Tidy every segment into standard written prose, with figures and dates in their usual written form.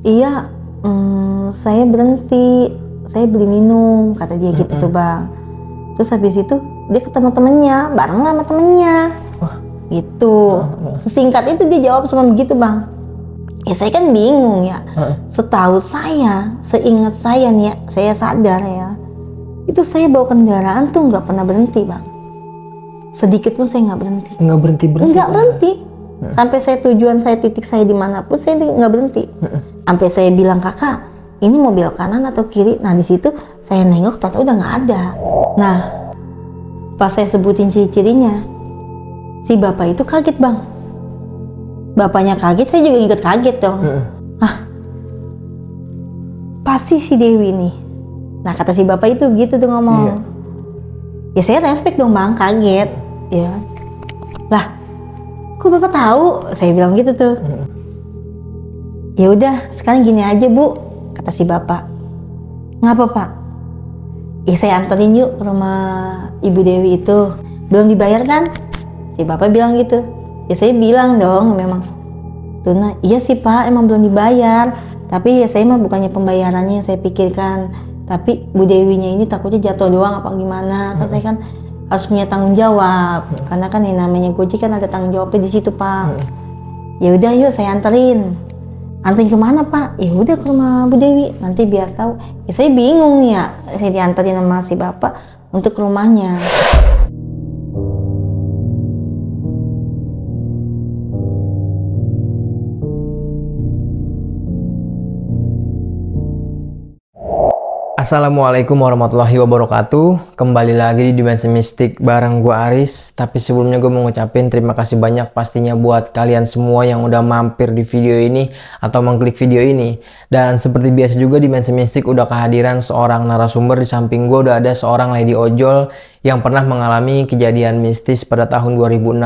Iya, saya berhenti, saya beli minum, kata dia gitu tuh bang. Terus habis itu dia ketemu temennya, bareng lah sama temennya. Wah. Gitu. Sesingkat itu dia jawab sama begitu bang. Ya saya kan bingung ya. Setahu saya, seingat saya nih ya, saya sadar ya, itu saya bawa kendaraan tuh nggak pernah berhenti bang. Sedikit pun saya nggak berhenti. Nggak berhenti. Nggak berhenti. Sampai saya tujuan saya, titik saya dimanapun saya nggak berhenti. Sampai saya bilang, kakak, ini mobil kanan atau kiri? Nah di situ saya nengok, ternyata udah nggak ada. Nah pas saya sebutin ciri-cirinya, si bapak itu kaget bang. Bapaknya kaget, saya juga ikut kaget dong. Pasti si Dewi nih. Nah kata si bapak itu gitu tuh ngomong. Iya. Ya saya respect dong bang, kaget. Ya. Lah, kok bapak tahu? Saya bilang gitu tuh. Ya udah, sekarang gini aja bu, kata si bapak. Ngapa pak? Ya saya anterin yuk ke rumah Ibu Dewi itu. Belum dibayar kan? Si bapak bilang gitu. Ya saya bilang dong, memang Tuna, iya sih pak, emang belum dibayar. Tapi ya saya mah bukannya pembayarannya yang saya pikirkan. Tapi Bu Dewinya ini takutnya jatuh doang apa gimana? Kan saya kan harus punya tanggung jawab. Karena kan yang namanya Gojek kan ada tanggung jawabnya di situ pak. Ya udah yuk saya anterin. Anterin kemana pak? Ya udah ke rumah Bu Dewi, nanti biar tahu. Ya saya bingung nih ya, saya dianterin sama si bapak untuk ke rumahnya. Assalamualaikum warahmatullahi wabarakatuh. Kembali lagi di Dimensi Mistik bareng gua Aris. Tapi sebelumnya gue mau ngucapin terima kasih banyak pastinya buat kalian semua yang udah mampir di video ini atau mengklik video ini. Dan seperti biasa juga Dimensi Mistik udah kehadiran seorang narasumber. Di samping gue udah ada seorang lady ojol yang pernah mengalami kejadian mistis pada tahun 2016.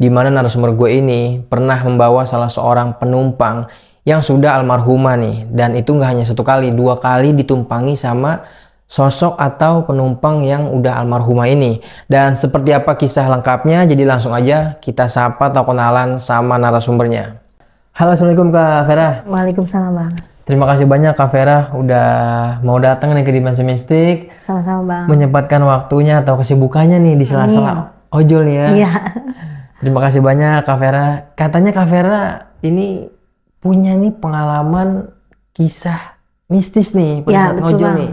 Di mana narasumber gue ini pernah membawa salah seorang penumpang yang sudah almarhumah nih, dan itu nggak hanya satu kali, 2 kali ditumpangi sama sosok atau penumpang yang udah almarhumah ini. Dan seperti apa kisah lengkapnya, jadi langsung aja kita sapa atau kenalan sama narasumbernya. Halo, assalamualaikum Kak Vera. Waalaikumsalam bang. Terima kasih banyak Kak Vera udah mau datang nih ke Dimensi Mistik. Sama-sama bang. Menyempatkan waktunya atau kesibukannya nih di sela-sela ojol nih ya. Iya. Terima kasih banyak Kak Vera. Katanya Kak Vera ini punya nih pengalaman kisah mistis nih pada saat ngojol nih,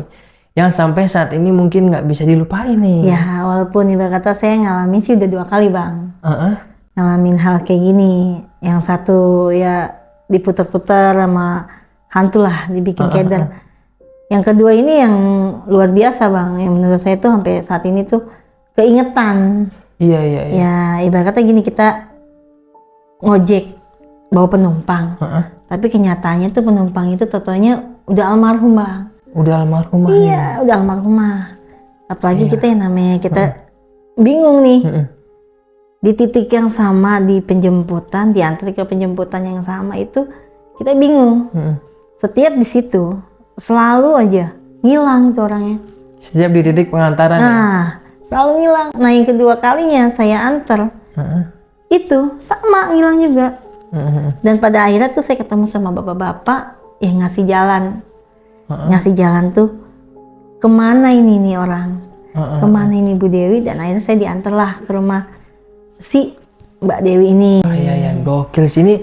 yang sampai saat ini mungkin nggak bisa dilupain nih. Ya walaupun ibarat kata saya ngalamin sih udah 2 kali bang. Ngalamin hal kayak gini. Yang satu ya diputer-puter sama hantu lah, dibikin keder. Yang kedua ini yang luar biasa bang, yang menurut saya tuh sampai saat ini tuh keingetan. Iya. Ya ibarat kata gini, kita ngojek bawa penumpang, tapi kenyataannya tuh penumpang itu totalnya udah almarhum bang. Udah almarhumah. Iya, udah almarhumah. Apalagi kita yang namanya kita bingung nih. Di titik yang sama, di penjemputan, diantar ke penjemputan yang sama itu kita bingung. Setiap di situ selalu aja ngilang tuh orangnya. Setiap di titik pengantaran. Nah, selalu ngilang. Nah yang kedua kalinya saya antar, itu sama ngilang juga. Dan pada akhirnya tuh saya ketemu sama bapak-bapak yang ngasih jalan. Ngasih jalan tuh kemana ini nih orang, kemana ini Bu Dewi. Dan akhirnya saya diantarlah ke rumah si Mbak Dewi ini. Iya, gokil sih. Ini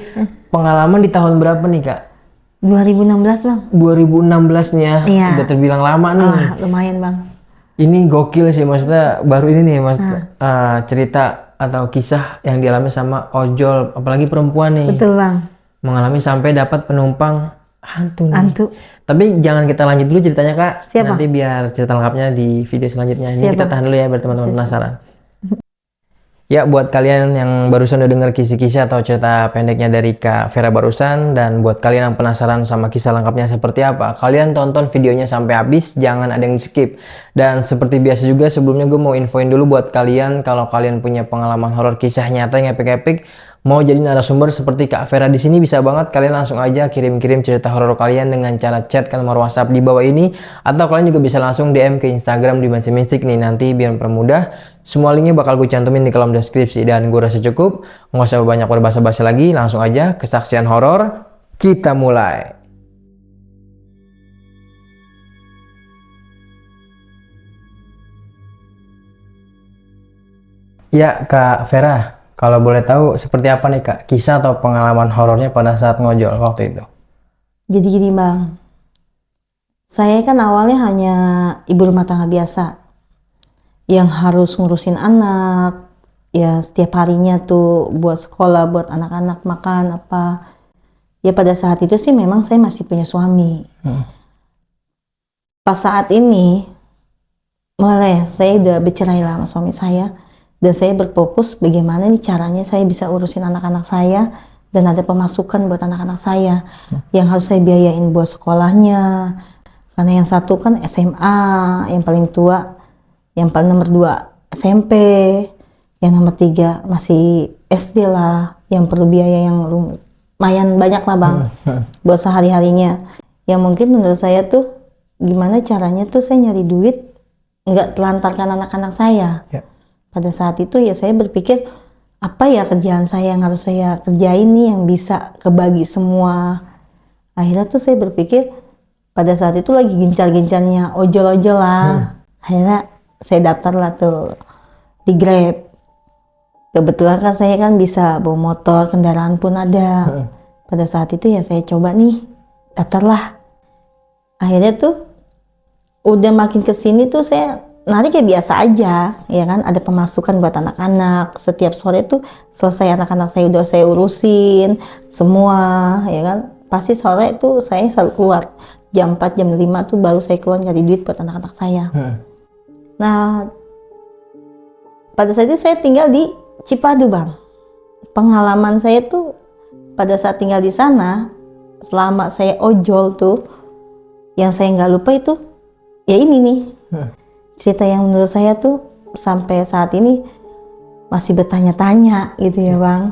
pengalaman di tahun berapa nih Kak? 2016 bang. 2016 nya, udah terbilang lama nih. Lumayan bang. Ini gokil sih, maksudnya baru ini nih mas, cerita atau kisah yang dialami sama ojol, apalagi perempuan nih. Betul bang. Mengalami sampai dapat penumpang hantu nih. Hantu. Tapi jangan kita lanjut dulu ceritanya Kak. Siapa? Nanti biar cerita lengkapnya di video selanjutnya. Ini kita tahan dulu ya biar teman-teman penasaran. Ya, buat kalian yang barusan udah denger kisah-kisah atau cerita pendeknya dari Kak Vera barusan, dan buat kalian yang penasaran sama kisah lengkapnya seperti apa, kalian tonton videonya sampai habis, jangan ada yang skip. Dan seperti biasa juga sebelumnya gue mau infoin dulu buat kalian, kalau kalian punya pengalaman horor kisah nyata yang epic-epic, mau jadi narasumber seperti Kak Vera di sini, bisa banget kalian langsung aja kirim-kirim cerita horor kalian dengan cara chat ke nomor WhatsApp di bawah ini, atau kalian juga bisa langsung DM ke Instagram Dimensi Mistik nih. Nanti biar mempermudah, semua linknya bakal gue cantumin di kolom deskripsi. Dan gue rasa cukup, nggak usah banyak berbahasa-basi lagi, langsung aja kesaksian horor kita mulai. Ya Kak Vera, kalau boleh tahu seperti apa nih Kak kisah atau pengalaman horornya pada saat ngojol waktu itu? Jadi gini bang, saya kan awalnya hanya ibu rumah tangga biasa yang harus ngurusin anak, ya setiap harinya tuh buat sekolah, buat anak-anak makan apa. Ya pada saat itu sih memang saya masih punya suami. Pas saat ini, mulai saya udah bercerai lah sama suami saya. Dan saya berfokus bagaimana nih caranya saya bisa urusin anak-anak saya. Dan ada pemasukan buat anak-anak saya. Yang harus saya biayain buat sekolahnya. Karena yang satu kan SMA, yang paling tua. Yang paling nomor 2 SMP. Yang nomor 3 masih SD lah. Yang perlu biaya yang lumayan banyak lah bang. Buat sehari-harinya. Yang mungkin menurut saya tuh gimana caranya tuh saya nyari duit nggak telantarkan anak-anak saya. Pada saat itu ya saya berpikir apa ya kerjaan saya yang harus saya kerjain nih yang bisa kebagi semua. Akhirnya tuh saya berpikir pada saat itu lagi gencar-gencarnya ojol-ojol lah. Akhirnya saya daftar lah tuh di Grab. Kebetulan kan saya kan bisa bawa motor, kendaraan pun ada. Pada saat itu ya saya coba nih daftarlah. Akhirnya tuh udah makin kesini tuh saya nanti kayak biasa aja, ya kan, ada pemasukan buat anak-anak. Setiap sore tuh selesai anak-anak saya udah saya urusin semua, ya kan. Pasti sore tuh saya selalu keluar jam 4, jam 5 tuh baru saya keluar cari duit buat anak-anak saya. Nah, pada saat itu saya tinggal di Cipadu bang. Pengalaman saya tuh pada saat tinggal di sana, selama saya ojol tuh, yang saya nggak lupa itu ya ini nih. Cerita yang menurut saya tuh sampai saat ini masih bertanya-tanya gitu ya bang.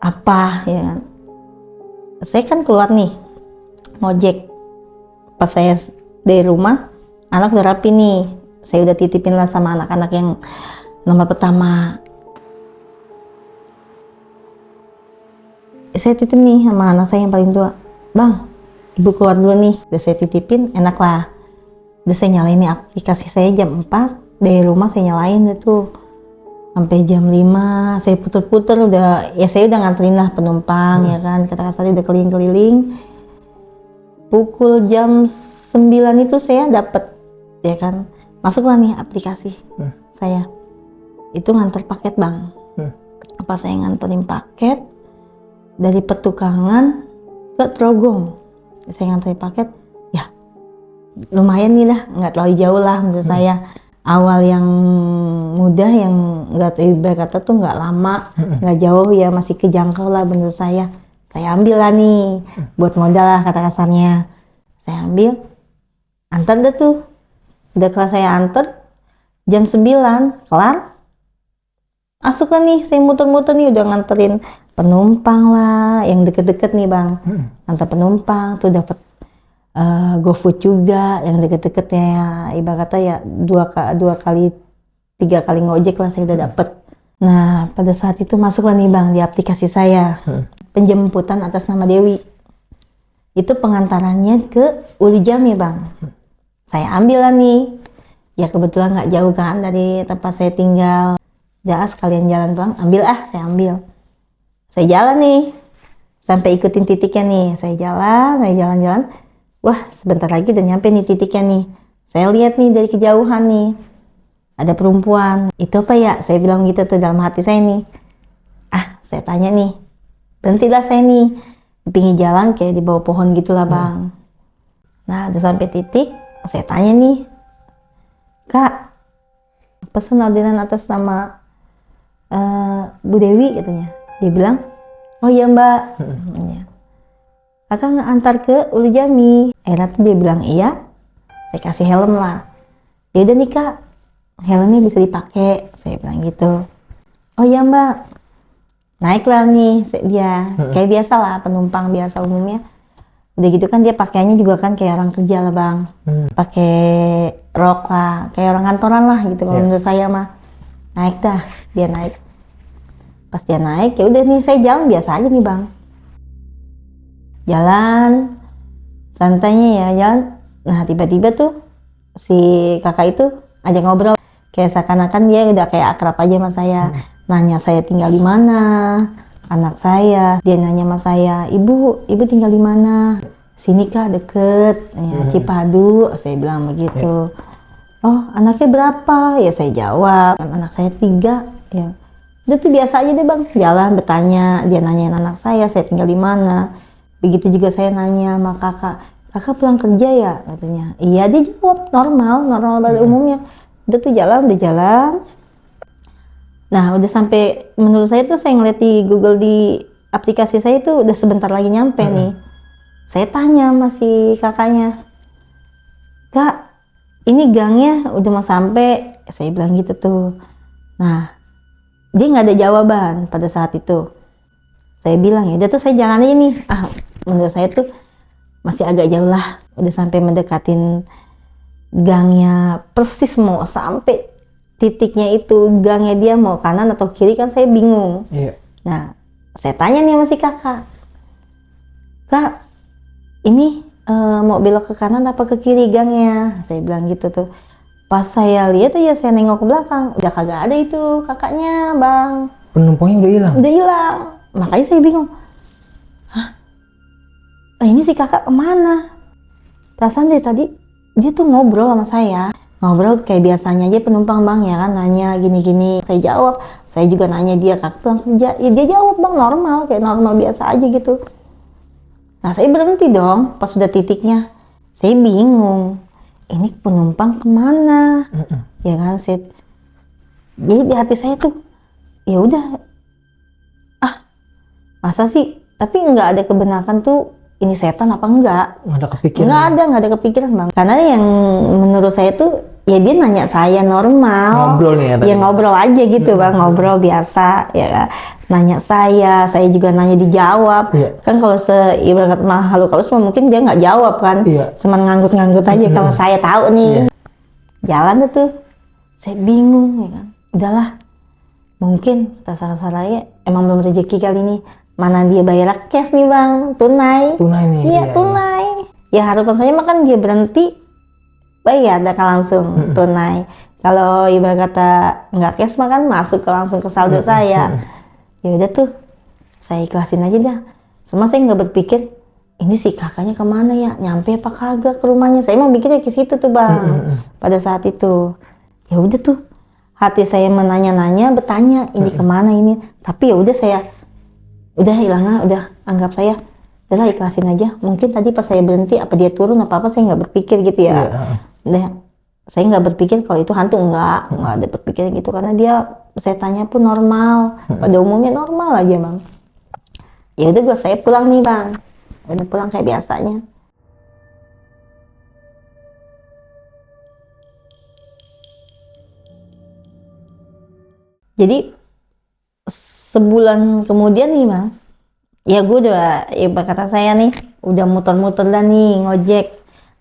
Apa ya kan? Saya kan keluar nih ngojek. Pas saya dari rumah, anak udah rapi nih. Saya udah titipin lah sama anak-anak yang nomor pertama. Saya titip nih sama anak saya yang paling tua. Bang, ibu keluar dulu nih. Udah saya titipin, enak lah. Udah saya nyalain nih aplikasi saya jam 4 dari rumah saya nyalain itu sampai jam 5 saya puter-puter udah ya saya udah nganterin lah penumpang ya kan kata kasarnya udah keliling-keliling pukul jam 9 itu saya dapet ya kan masuklah nih aplikasi saya itu nganter paket bang pas saya nganterin paket dari Petukangan ke Trogong saya nganterin paket lumayan nih lah, nggak terlalu jauh lah menurut saya. Awal yang mudah, yang nggak berkata tuh nggak lama, nggak jauh ya masih kejangkau lah menurut saya. Saya ambil lah nih, buat modal lah kata kasarnya. Saya ambil, antar deh tuh. Udah kelas saya antar, jam 9, kelar. Masuk lah nih, saya muter-muter nih udah nganterin penumpang lah, yang deket-deket nih bang. Antar penumpang, tuh dapat GoFood juga yang deket-deketnya ya, ibarat kata ya 2 kali 3 kali ngojek lah saya udah dapet. Nah pada saat itu masuklah nih bang di aplikasi saya penjemputan atas nama Dewi itu pengantarannya ke Uli Jami bang. Saya ambil lah nih ya kebetulan nggak jauh kan dari tempat saya tinggal ya sekalian jalan bang ambil saya ambil saya jalan nih sampai ikutin titiknya nih saya jalan wah sebentar lagi udah nyampe nih titiknya nih. Saya lihat nih dari kejauhan nih. Ada perempuan. Itu apa ya? Saya bilang gitu tuh dalam hati saya nih. Saya tanya nih. Berhentilah saya nih. Di pinggir jalan kayak di bawah pohon gitulah bang. Nah udah sampai titik. Saya tanya nih. Kak. Pesan orderan atas nama Bu Dewi katanya. Dia bilang. Oh iya mbak. Kakak ngantar ke Uli Jami. Akhirnya tuh dia bilang iya. Saya kasih helm lah. Ya udah nih kak, helmnya bisa dipakai. Saya bilang gitu. Oh iya mbak. Naiklah nih dia. Kayak biasa lah penumpang biasa umumnya. Udah gitu kan dia pakaiannya juga kan kayak orang kerja lah bang. Pakai rok lah, kayak orang kantoran lah gitu kalau menurut saya mah. Naik dah, dia naik. Pas dia naik ya udah nih saya jalan biasa aja nih bang. Jalan santainya ya jalan. Nah tiba-tiba tuh si kakak itu ajak ngobrol Kayak seakan-akan dia udah kayak akrab aja sama saya. Nanya saya tinggal di mana, anak saya. Dia nanya sama saya, ibu tinggal di mana? Sini kah, deket, ya, Cipadu. Saya bilang begitu. Oh, anaknya berapa? Ya saya jawab, anak saya 3. Ya, udah tuh biasa aja deh bang. Jalan bertanya, dia nanyain anak saya tinggal di mana. Begitu juga saya nanya sama kakak pulang kerja ya? Katanya. Iya, dia jawab normal pada umumnya. Udah tuh udah jalan. Nah, udah sampai, menurut saya tuh saya ngeliat di Google, di aplikasi saya tuh udah sebentar lagi nyampe nih. Saya tanya sama si kakaknya, Kak, ini gangnya udah mau sampai, saya bilang gitu tuh. Nah, dia nggak ada jawaban pada saat itu. Saya bilang, ya udah tuh saya jalan aja nih. Menurut saya tuh masih agak jauh lah, udah sampai mendekatin gangnya, persis mau sampai titiknya itu, gangnya dia mau kanan atau kiri kan saya bingung. Nah, saya tanya nih sama si kakak, Kak, ini mau belok ke kanan apa ke kiri gangnya? Saya bilang gitu tuh. Pas saya lihat aja, saya nengok ke belakang, udah kagak ada itu kakaknya bang. Penumpangnya udah hilang? Udah hilang. Makanya saya bingung, ini si kakak kemana? Perasaan dari tadi dia tuh ngobrol sama saya, ngobrol kayak biasanya aja penumpang bang, ya kan, nanya gini-gini, saya jawab. Saya juga nanya dia, kakak pulang kerja? Ya dia jawab bang, normal, kayak normal biasa aja gitu. Nah, saya berhenti dong pas sudah titiknya. Saya bingung, ini penumpang kemana? Ya kan, jadi di hati saya tuh, ya udah, masa sih? Tapi nggak ada kebenaran tuh, ini setan apa enggak? Nggak ada kepikiran? Nggak ada kepikiran bang. Karena yang menurut saya tuh, ya dia nanya saya normal. Ngobrol nih ya tadi? Ya ngobrol aja gitu bang, ngobrol biasa. Ya kan? Nanya saya juga nanya dijawab. Kan kalau ibarat makhluk halus mungkin dia nggak jawab kan. Cuman nganggut-nganggut aja. Kalau saya tahu nih. Jalan tuh. Saya bingung ya kan. Udahlah. Mungkin salah-salahnya emang belum rezeki kali ini. Mana dia bayar cash nih bang, tunai. Tunai nih? Iya, tunai. Ya harapan saya mah kan dia berhenti, bayar dah langsung tunai. Kalau ibarat kata nggak cash mah kan masuk langsung ke saldo saya. Ya udah tuh, saya ikhlasin aja dah. Cuma saya nggak berpikir, ini si kakaknya kemana ya, nyampe apa kagak ke rumahnya. Saya emang mikirnya ke situ tuh bang, pada saat itu. Ya udah tuh, hati saya menanya-nanya, bertanya ini kemana ini. Tapi ya udah udah hilang, udah anggap saya, udahlah ikhlasin aja. Mungkin tadi pas saya berhenti, apa dia turun apa saya nggak berpikir gitu ya. Udah, saya nggak berpikir kalau itu hantu, nggak ada berpikir gitu, karena dia, saya tanya pun normal, pada umumnya normal aja bang. Ya udah saya pulang nih bang, udah pulang kayak biasanya. Jadi sebulan kemudian nih bang, ya gue udah, kata saya nih, udah muter-muter dah nih ngojek,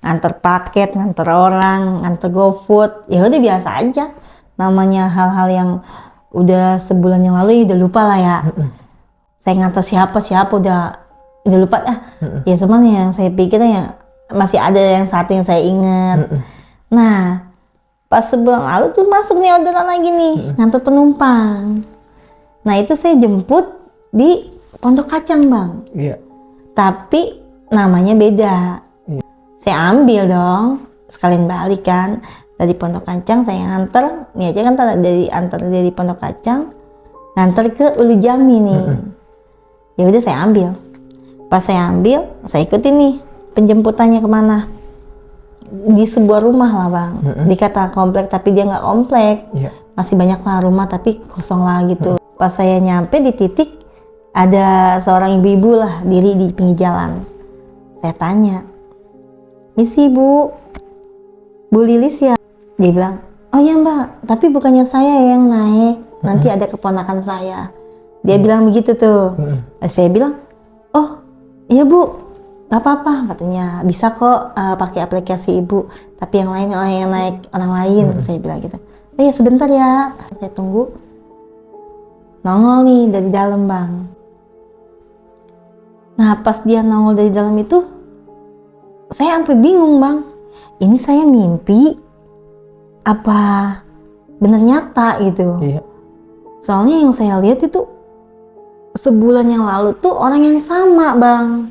nganter paket, nganter orang, nganter GoFood. Ya udah biasa aja, namanya hal-hal yang udah sebulan yang lalu udah lupa lah ya. Saya nganter siapa udah lupa ya. Cuman yang saya pikir yang masih ada yang satu yang saya ingat. Nah, pas sebulan lalu tuh masuk nih orderan lagi nih, nganter penumpang. Nah itu saya jemput di Pondok Kacang bang. Tapi namanya beda. Saya ambil dong, sekalian balik kan. Dari Pondok Kacang saya nganter, nih aja kan dari Pondok Kacang nganter ke Ulu Jami nih. Ya udah saya ambil. Pas saya ambil, saya ikutin nih penjemputannya kemana. Di sebuah rumah lah bang, dikata komplek tapi dia nggak komplek. Masih banyak lah rumah tapi kosong lah gitu. Pas saya nyampe di titik, ada seorang ibu-ibu lah diri di pinggir jalan. Saya tanya, misi Bu Lilis ya? Dia bilang, oh ya mbak, tapi bukannya saya yang naik, nanti ada keponakan saya. Dia bilang begitu tuh. Saya bilang, oh iya Bu, gak apa-apa katanya, bisa kok pakai aplikasi ibu, tapi yang lain yang naik orang lain. Saya bilang gitu. Oh ya sebentar ya, saya tunggu. Nongol nih dari dalam bang. Nah pas dia nongol dari dalam itu, saya sampai bingung bang, ini saya mimpi apa bener nyata gitu. Iya. Soalnya yang saya lihat itu sebulan yang lalu tuh orang yang sama bang.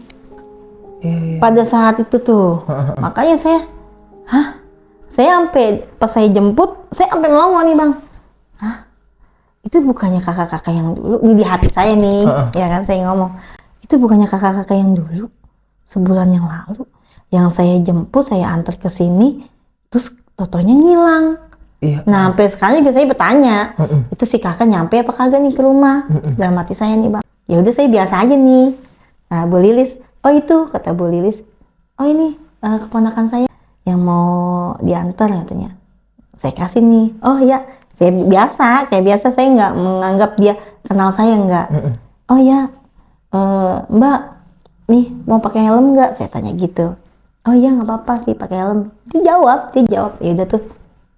Iya. Pada saat itu tuh. Makanya saya sampai pas saya jemput, saya sampai ngomong nih bang, itu bukannya kakak-kakak yang dulu, di hati saya nih, ya kan saya ngomong, itu bukannya kakak-kakak yang dulu, sebulan yang lalu, yang saya jemput, saya antar ke sini, terus totonya ngilang. Iya. Nah, sampai sekarang juga saya bertanya, itu si kakak nyampe apa kagak nih ke rumah? Dalam hati saya nih bang, ya udah saya biasa aja nih. Nah, Bu Lilis, oh itu kata Bu Lilis, oh ini keponakan saya yang mau diantar katanya. Saya kasih nih, oh ya, saya biasa, kayak biasa saya nggak menganggap dia kenal saya nggak. Oh ya, Mbak, nih mau pakai helm nggak? Saya tanya gitu. Oh iya nggak apa-apa sih pakai helm. Dia jawab, ya udah tuh.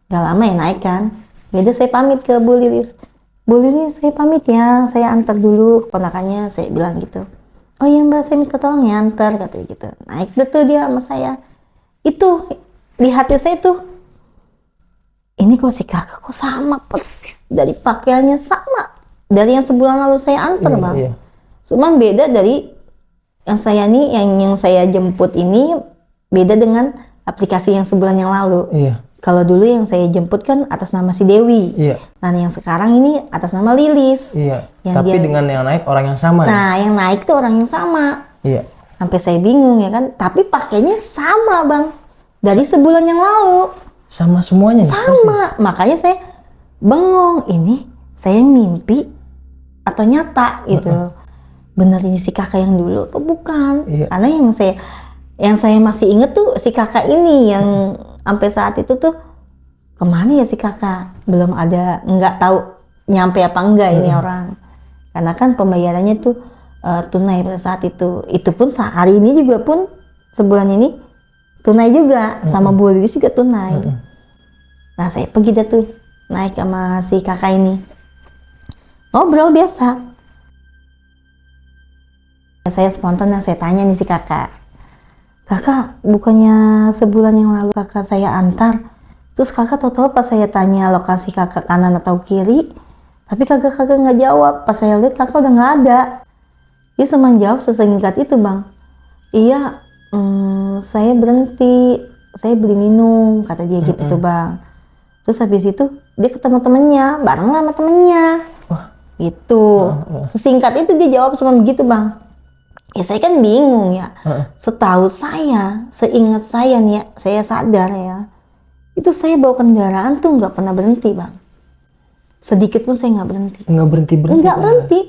Gak lama ya naik kan. Yaudah saya pamit ke Bu Lilis. Bu Lilis saya pamit ya, saya antar dulu keponakannya, saya bilang gitu. Oh iya mbak, saya minta tolong ya antar, katanya gitu. Naik deh tuh dia sama saya. Itu di hati saya tuh, ini kok si kakak kok sama persis, dari pakaiannya sama dari yang sebulan lalu saya antar bang. Iya. Cuman beda dari yang saya nih, yang saya jemput ini beda dengan aplikasi yang sebulan yang lalu. Iya. Kalau dulu yang saya jemput kan atas nama si Dewi. Iya. Nah yang sekarang ini atas nama Lilis. Iya. Yang Tapi dengan yang naik orang yang sama. Nah yang naik tuh orang yang sama. Iya. Sampai saya bingung ya kan. Tapi pakainya sama bang. Dari sebulan yang lalu. Sama semuanya. Sama. Persis. Makanya saya bengong. Ini saya mimpi atau nyata gitu. Bener ini si kakak yang dulu atau bukan? Iya. Karena yang saya masih inget tuh si kakak ini yang sampai saat itu tuh kemana ya si kakak, belum ada, nggak tahu nyampe apa enggak ini orang, karena kan pembayarannya tuh tunai pada saat itu pun hari ini juga pun sebulan ini tunai juga, sama Bu Lilis juga tunai. Nah saya pergi dah tuh naik sama si kakak ini, ngobrol biasa. Saya spontan dan saya tanya nih si kakak, bukannya sebulan yang lalu kakak saya antar, terus kakak tahu-tahu pas saya tanya lokasi kakak kanan atau kiri, tapi kakak nggak jawab. Pas saya lihat kakak udah nggak ada. Dia cuma jawab sesingkat itu bang, iya saya berhenti, saya beli minum, kata dia gitu tuh bang. Terus habis itu dia ketemu temennya, bareng sama temennya. Gitu. Sesingkat itu dia jawab cuma begitu bang. Ya saya kan bingung ya. Setahu saya, seingat saya nih ya, saya sadar ya, itu saya bawa kendaraan tuh nggak pernah berhenti bang. Sedikit pun saya nggak berhenti. Nggak berhenti.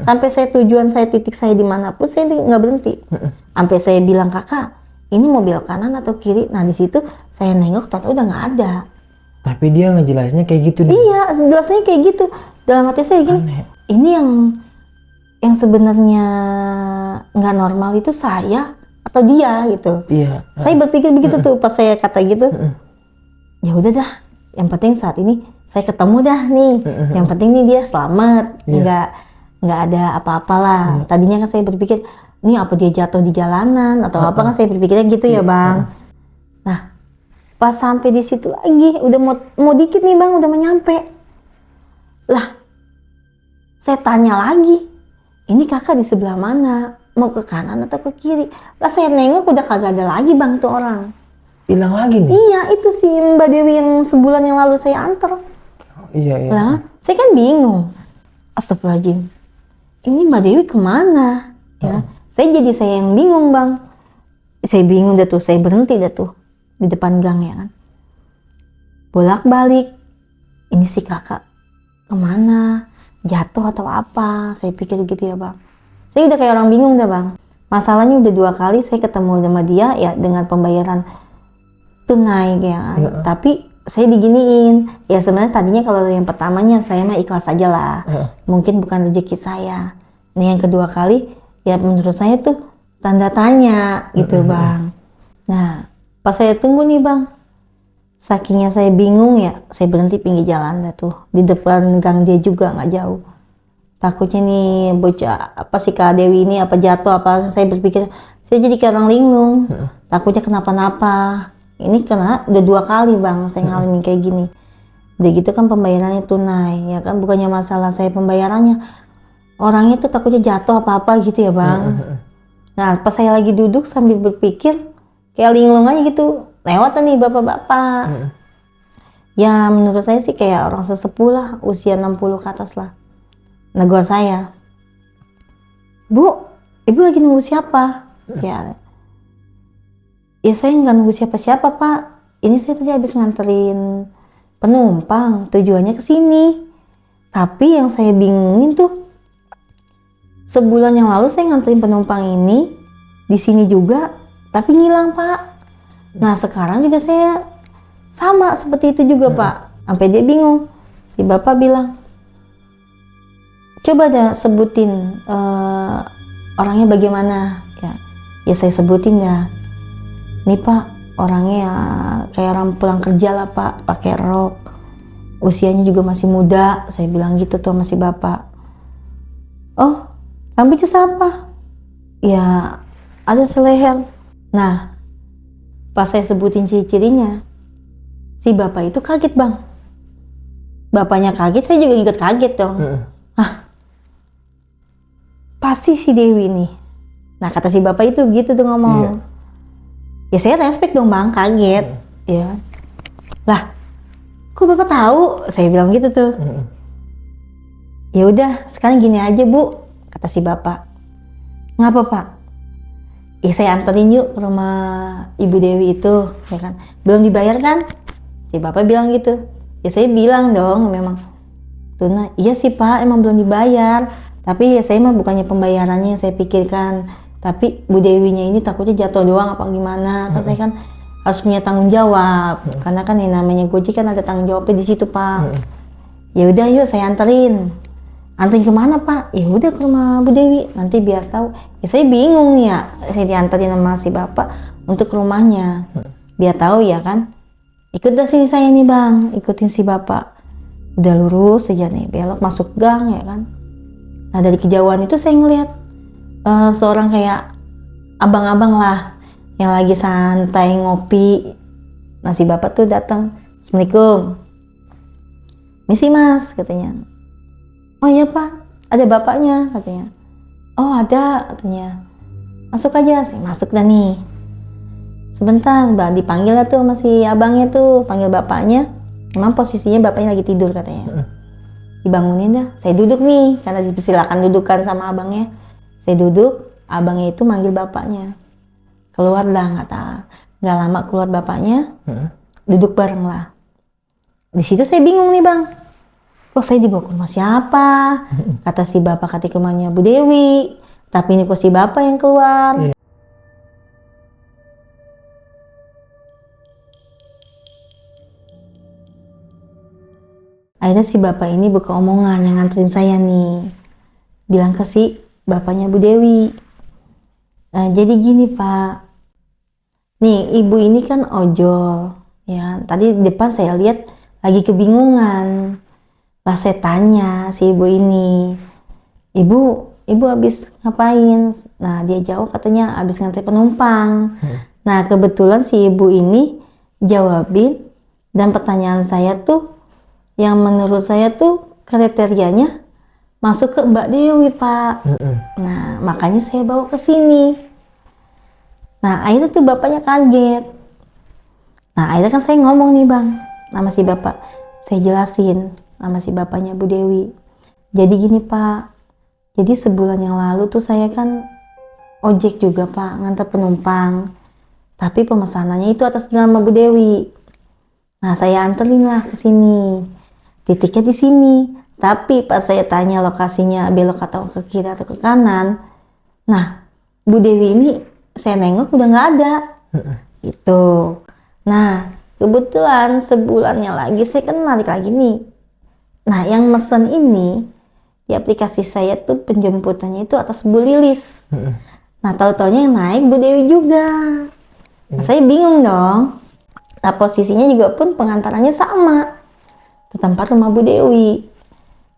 Sampai saya tujuan saya, titik saya dimanapun saya nggak berhenti. Sampai saya bilang kakak, ini mau belok kanan atau kiri? Nah di situ saya nengok, tahu udah nggak ada. Tapi dia ngejelasinnya kayak gitu nih. Iya, jelasnya kayak gitu. Dalam hati saya gini, ini yang sebenarnya nggak normal itu saya atau dia gitu. Iya. Saya berpikir begitu tuh pas saya kata gitu. Ya udah dah, yang penting saat ini saya ketemu dah nih. Yang penting nih dia selamat, nggak ada apa-apalah. Tadinya kan saya berpikir, ini apa dia jatuh di jalanan atau apa, kan saya berpikirnya gitu ya bang. Nah, pas sampai di situ lagi, udah mau dikit nih bang, udah mau nyampe. Lah, saya tanya lagi, ini kakak di sebelah mana? Mau ke kanan atau ke kiri? Lah saya nengok udah kagak ada lagi bang tuh orang. Hilang lagi nih? Iya, itu si Mbak Dewi yang sebulan yang lalu saya antar. Iya. Lah, saya kan bingung. Astagfirullahaladzim, ini Mbak Dewi kemana? Ya, saya yang bingung bang. Saya bingung dah tuh, saya berhenti dah tuh di depan gang ya kan. Bolak-balik, ini si kakak kemana? Jatuh atau apa? Saya pikir gitu ya bang. Saya udah kayak orang bingung dah bang. Masalahnya udah 2 kali saya ketemu sama dia ya dengan pembayaran tunai ya. Tapi saya diginiin. Ya sebenarnya tadinya kalau yang pertamanya saya mah ikhlas aja lah. Mungkin bukan rezeki saya. Nih yang kedua kali ya menurut saya tuh tanda tanya gitu bang. Nah pas saya tunggu nih bang, sakingnya saya bingung ya, saya berhenti pinggir jalan dah tuh di depan gang dia juga nggak jauh. Takutnya nih bocah apa sih Kak Dewi ini apa jatuh apa, saya berpikir saya jadi kayak orang linglung. Takutnya kenapa-napa. Ini karena udah 2 kali bang saya ngalamin kayak gini. Udah gitu kan pembayarannya tunai, ya kan, bukannya masalah saya pembayarannya. Orangnya tuh takutnya jatuh apa-apa gitu ya bang. Nah pas saya lagi duduk sambil berpikir, kayak linglung aja gitu, lewat nih bapak-bapak. Ya menurut saya sih kayak orang sesepuh lah, usia 60 ke atas lah. Negor saya, "Bu, ibu lagi nunggu siapa?" Ya saya nggak nunggu siapa-siapa pak. Ini saya tadi habis nganterin penumpang, tujuannya ke sini. Tapi yang saya bingungin tuh, sebulan yang lalu saya nganterin penumpang ini di sini juga, tapi ngilang pak. Nah sekarang juga saya sama seperti itu juga pak. Sampai dia bingung. Si bapak bilang, "Coba dah sebutin orangnya bagaimana." Ya saya sebutin ya. "Nih pak, orangnya ya kayak orang pulang kerja lah pak, pakai rok. Usianya juga masih muda." Saya bilang gitu tuh sama si bapak. "Oh, rambutnya siapa?" "Ya ada seleher." Nah pas saya sebutin ciri-cirinya, si bapak itu kaget bang. Bapaknya kaget, saya juga ikut kaget dong. Pasti si Dewi nih. Nah kata si bapak itu gitu tuh ngomong. Ya saya respect dong bang, kaget. Ya lah, kok bapak tahu? Saya bilang gitu tuh. "Ya udah sekarang gini aja bu," kata si bapak. "Ngapa pak?" "Ya saya anterin yuk ke rumah ibu Dewi itu, ya kan, belum dibayar kan?" Si bapak bilang gitu. Ya saya bilang dong, memang Tuna, "Iya sih pak, emang belum dibayar, tapi ya saya mah bukannya pembayarannya yang saya pikirkan, tapi Bu Dewinya ini takutnya jatuh doang apa gimana, kan saya kan harus punya tanggung jawab, karena kan yang namanya Gojek kan ada tanggung jawabnya di situ pak." "Ya udah yuk saya anterin." "Anterin kemana pak?" "Ya udah ke rumah Bu Dewi, nanti biar tahu." Ya saya bingung nih ya, saya dianterin sama si bapak untuk ke rumahnya, biar tahu ya kan. Ikut dah sini saya nih bang, ikutin si bapak. Udah lurus aja nih, belok masuk gang ya kan. Nah dari kejauhan itu saya ngeliat seorang kayak abang-abang lah yang lagi santai ngopi. Nah si bapak tuh datang, "Assalamualaikum." "Misi mas," katanya. "Oh iya pak, ada bapaknya," katanya. "Oh ada," katanya. "Masuk aja." Saya masuk dah nih. Sebentar bang, dipanggil lah tuh sama si abangnya tuh, panggil bapaknya. Emang posisinya bapaknya lagi tidur katanya. Dibangunin dah, saya duduk nih, karena dipersilakan dudukan sama abangnya. Saya duduk, abangnya itu manggil bapaknya. Keluar lah, nggak lama keluar bapaknya, duduk bareng lah. Di situ saya bingung nih bang, kok saya dibawa ke rumah siapa? Kata si bapak ke rumahnya Bu Dewi, tapi ini kok si bapak yang keluar. Akhirnya si bapak ini buka omongan yang nganterin saya nih, bilang ke si bapaknya Bu Dewi. "Nah, jadi gini pak, nih ibu ini kan ojol, ya. Tadi di depan saya lihat lagi kebingungan. Lah saya tanya si ibu ini, ibu habis ngapain?" Nah dia jawab katanya habis nganter penumpang. Nah kebetulan si ibu ini jawabin, dan pertanyaan saya tuh yang menurut saya tuh kriterianya masuk ke Mbak Dewi pak. Nah makanya saya bawa ke sini. Nah akhirnya tuh bapaknya kaget. Nah akhirnya kan saya ngomong nih bang sama si bapak, saya jelasin sama si bapaknya Bu Dewi. Jadi gini pak, jadi sebulan yang lalu tuh saya kan ojek juga pak, ngantar penumpang, tapi pemesanannya itu atas nama Bu Dewi. Nah saya anterin lah ke sini, titiknya di sini. Tapi pas saya tanya lokasinya belok atau ke kiri atau ke kanan, nah Bu Dewi ini saya nengok udah nggak ada. Gitu. Nah kebetulan sebulannya lagi saya kan narik lagi nih. Nah yang mesen ini di aplikasi saya tuh penjemputannya itu atas Bu Lilis. Nah tahu-taunya yang naik Bu Dewi juga. Nah, saya bingung dong. Nah posisinya juga pun pengantarannya sama ke tempat rumah Bu Dewi.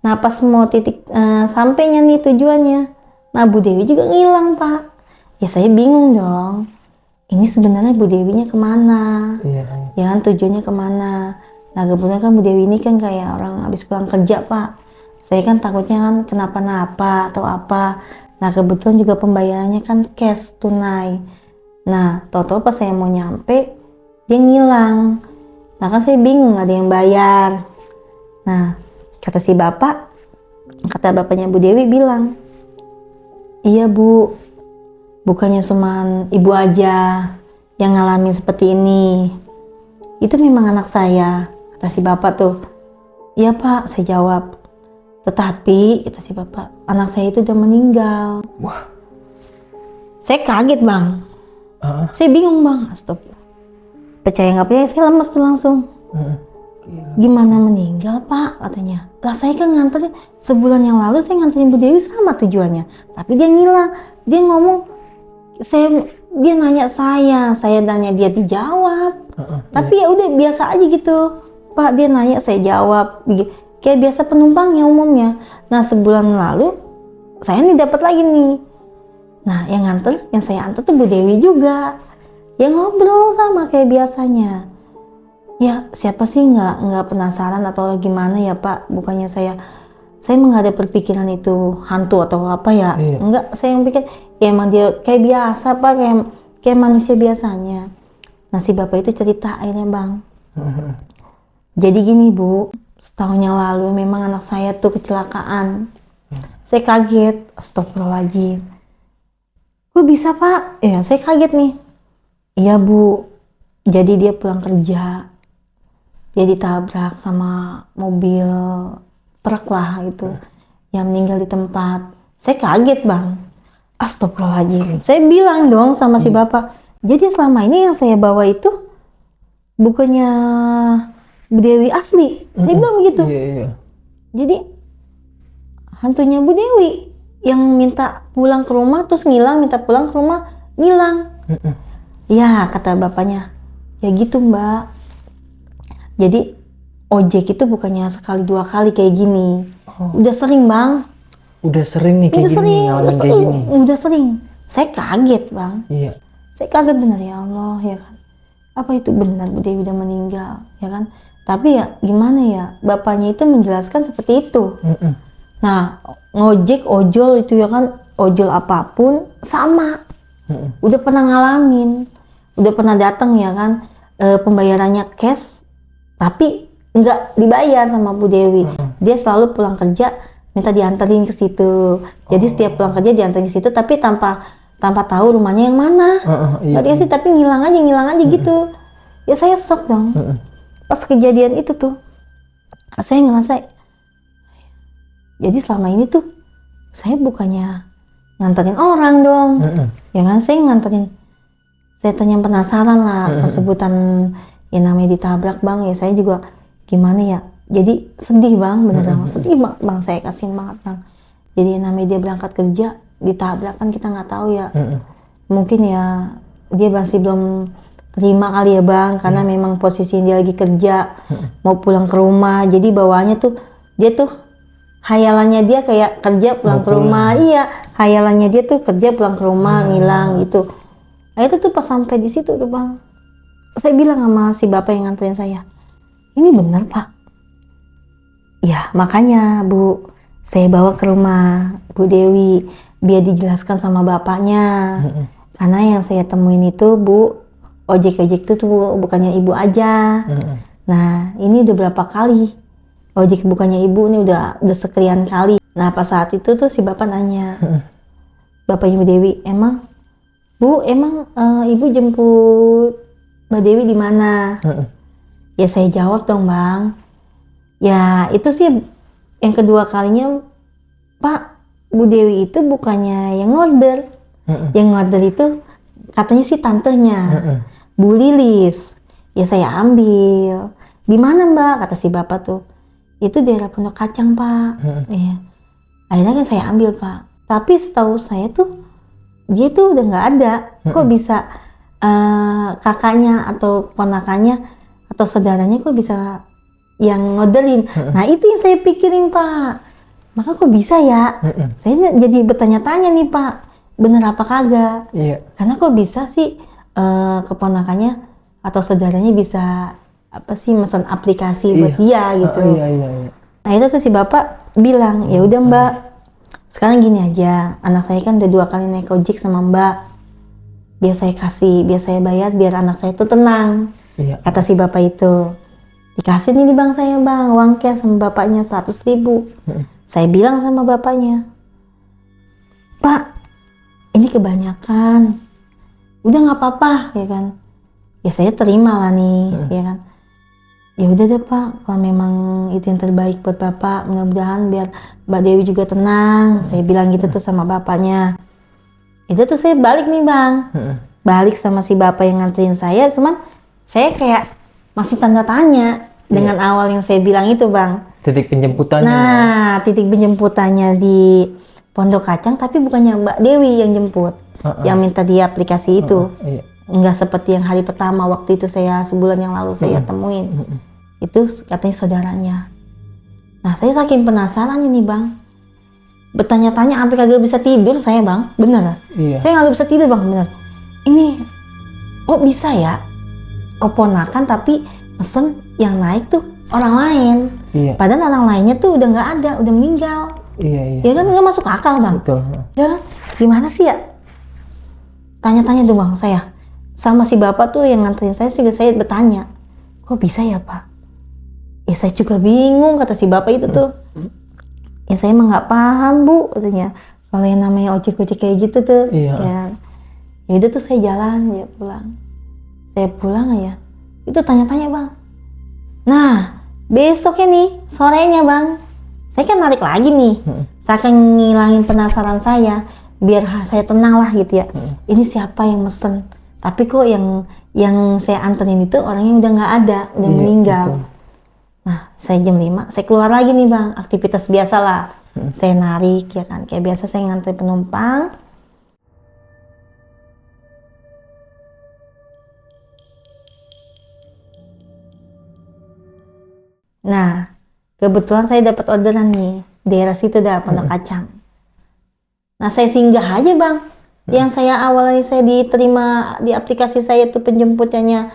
Nah pas mau titik sampainya nih tujuannya, nah Bu Dewi juga ngilang pak. Ya saya bingung dong, ini sebenarnya Bu Dewinya kemana? Ya kan tujuannya kemana? Nah kebetulan kan Bu Dewi ini kan kayak orang habis pulang kerja Pak. Saya kan takutnya kan kenapa-napa atau apa. Nah kebetulan juga pembayarannya kan cash tunai. Nah tahu-tahu pas saya mau nyampe dia ngilang. Nah kan saya bingung, nggak ada yang bayar. Nah kata bapaknya Bu Dewi bilang, iya Bu, bukannya cuman ibu aja yang ngalamin seperti ini. Itu memang anak saya, kata si bapak tuh. Iya Pak, saya jawab. Tetapi, kata si bapak, anak saya itu udah meninggal. Wah. Saya kaget Bang. Saya bingung Bang, astagfirullah. Percaya nggak percaya, saya lemes tuh langsung. Gimana meninggal Pak, katanya. Lah saya kan nganterin, sebulan yang lalu saya nganterin Bu Dewi sama tujuannya. Tapi dia ngilang, dia ngomong, dia nanya saya nanya dia dijawab. Tapi ya udah biasa aja gitu Pak, dia nanya saya jawab kayak biasa penumpang ya umumnya. Nah sebulan lalu saya nih dapat lagi nih. Nah yang saya antar tuh Bu Dewi juga, yang ngobrol sama kayak biasanya. Ya siapa sih nggak penasaran atau gimana ya Pak, bukannya saya emang nggak ada perpikiran itu hantu atau apa ya. Enggak, saya yang pikir ya emang dia kayak biasa Pak, kayak manusia biasanya. Nah si bapak itu cerita akhirnya Bang. Jadi gini Bu, setahun yang lalu memang anak saya tuh kecelakaan. Saya kaget, astagfirullahaladzim. Kok bisa Pak? Ya saya kaget nih. Iya Bu, jadi dia pulang kerja. Dia ditabrak sama mobil truk lah itu. Yang meninggal di tempat. Saya kaget Bang. Astagfirullahaladzim. Saya bilang dong sama si bapak, jadi selama ini yang saya bawa itu bukannya Bu Dewi asli. Saya bilang begitu. Jadi hantunya Bu Dewi yang minta pulang ke rumah terus ngilang, minta pulang ke rumah ngilang. Ya kata bapaknya, ya gitu Mbak. Jadi ojek itu bukannya sekali dua kali kayak gini. Udah sering Bang. Udah sering nih kayak gini, ngalamin kayak gini. Udah sering. Saya kaget Bang. Iya. Saya kaget benar ya Allah ya kan. Apa itu benar Bu Dewi udah meninggal ya kan. Tapi ya gimana ya, bapaknya itu menjelaskan seperti itu. Nah ngojek, ojol itu ya kan, ojol apapun sama. Udah pernah ngalamin, udah pernah datang ya kan, pembayarannya cash tapi nggak dibayar sama Bu Dewi. Dia selalu pulang kerja minta diantarin ke situ. Jadi setiap pulang kerja diantarin ke situ tapi tanpa tahu rumahnya yang mana. Nggak dikasih, tapi ngilang aja gitu. Ya saya shock dong. Pas kejadian itu tuh saya ngerasa, jadi selama ini tuh saya bukannya nganterin orang dong. Ya kan, saya nganterin, saya tanya penasaran lah kesebutan yang namanya ditabrak Bang. Ya saya juga gimana ya, jadi sedih Bang, beneran sedih Bang, saya kasihin banget Bang. Jadi namanya dia berangkat kerja ditabrak kan kita nggak tahu ya. Mungkin ya dia masih belum terima kali ya Bang, karena memang posisi dia lagi kerja, mau pulang ke rumah. Jadi bawaannya tuh dia tuh hayalannya dia kayak kerja pulang ke rumah. Iya, hayalannya dia tuh kerja pulang ke rumah, ngilang gitu. Akhirnya tuh pas sampai di situ tuh Bang, saya bilang sama si bapak yang nganterin saya, ini benar Pak? Ya makanya Bu, saya bawa ke rumah Bu Dewi biar dijelaskan sama bapaknya. Karena yang saya temuin itu Bu, ojek-ojek itu tuh bukannya ibu aja. Nah ini udah berapa kali ojek bukannya ibu, ini udah sekian kali. Nah pas saat itu tuh si bapak nanya, bapaknya Bu Dewi, emang Bu, ibu jemput Mbak Dewi di mana? Ya saya jawab dong Bang. Ya itu sih yang kedua kalinya Pak, Bu Dewi itu bukannya yang order. Yang order itu katanya sih tantenya, Bu Lilis. Ya saya ambil. Di mana Mbak? Kata si bapak tuh. Itu daerah Pondok Kacang Pak. Ya. Akhirnya kan saya ambil Pak. Tapi setahu saya tuh dia tuh udah nggak ada. Kok bisa kakaknya atau ponakannya atau saudaranya kok bisa yang ngoderin? Nah itu yang saya pikirin Pak. Maka kok bisa ya? Saya jadi bertanya-tanya nih Pak, bener apa kagak? Karena kok bisa sih keponakannya atau saudaranya bisa apa sih mesen aplikasi buat dia gitu. Iya. Nah itu tuh si bapak bilang, ya udah mbak, sekarang gini aja, anak saya kan udah 2 kali naik ojek sama mbak, biar saya bayar biar anak saya tuh tenang. Iya. Kata si bapak itu, dikasih nih bang saya bang, uang cash sama bapaknya 100.000. Saya bilang sama bapaknya, Pak, ini kebanyakan, udah nggak apa-apa ya kan. Ya saya terima lah nih, ya kan. Ya udah deh Pak, kalau memang itu yang terbaik buat Bapak, mudah-mudahan biar Mbak Dewi juga tenang. Saya bilang gitu tuh sama bapaknya. Itu tuh saya balik nih bang, balik sama si bapak yang nganterin saya, cuman saya kayak masih tanda tanya dengan awal yang saya bilang itu bang. Titik penjemputannya. Nah, titik penjemputannya di Pondok Kacang, tapi bukannya Mbak Dewi yang jemput, yang minta di aplikasi itu. Iya. Nggak seperti yang hari pertama waktu itu saya sebulan yang lalu saya temuin. Itu katanya saudaranya. Nah, saya saking penasarannya nih bang, bertanya-tanya sampai kagak bisa tidur saya bang, bener. Iya. Saya nggak bisa tidur bang, bener. Ini, kok bisa ya keponakan tapi mesen yang naik tuh orang lain. Iya. Padahal orang lainnya tuh udah nggak ada, udah meninggal. Iya. Ya kan nggak masuk akal bang. Betul. Ya, gimana sih ya? Tanya-tanya tuh bang saya. Sama si bapak tuh yang nganterin saya juga saya bertanya, kok bisa ya pak? Ya saya juga bingung kata si bapak itu tuh. Ya saya emang nggak paham bu katanya. Kalau yang namanya ojek-ojek kayak gitu tuh. Iya. Ya itu tuh saya jalan ya pulang. Saya pulang ya. Itu tanya-tanya bang. Nah besoknya nih sorenya bang, saya kan narik lagi nih. Saking ngilangin penasaran saya, biar saya tenang lah gitu ya. Ini siapa yang mesen? Tapi kok yang saya anterin itu orangnya udah nggak ada, udah meninggal. Betul. Nah, saya jam 5, saya keluar lagi nih bang, aktivitas biasa lah. Saya narik ya kan, kayak biasa saya ngantri penumpang. Nah, kebetulan saya dapat orderan nih, daerah situ dah, Pondok Kacang. Nah, saya singgah aja bang. Yang saya awalnya saya diterima di aplikasi saya itu penjemputnya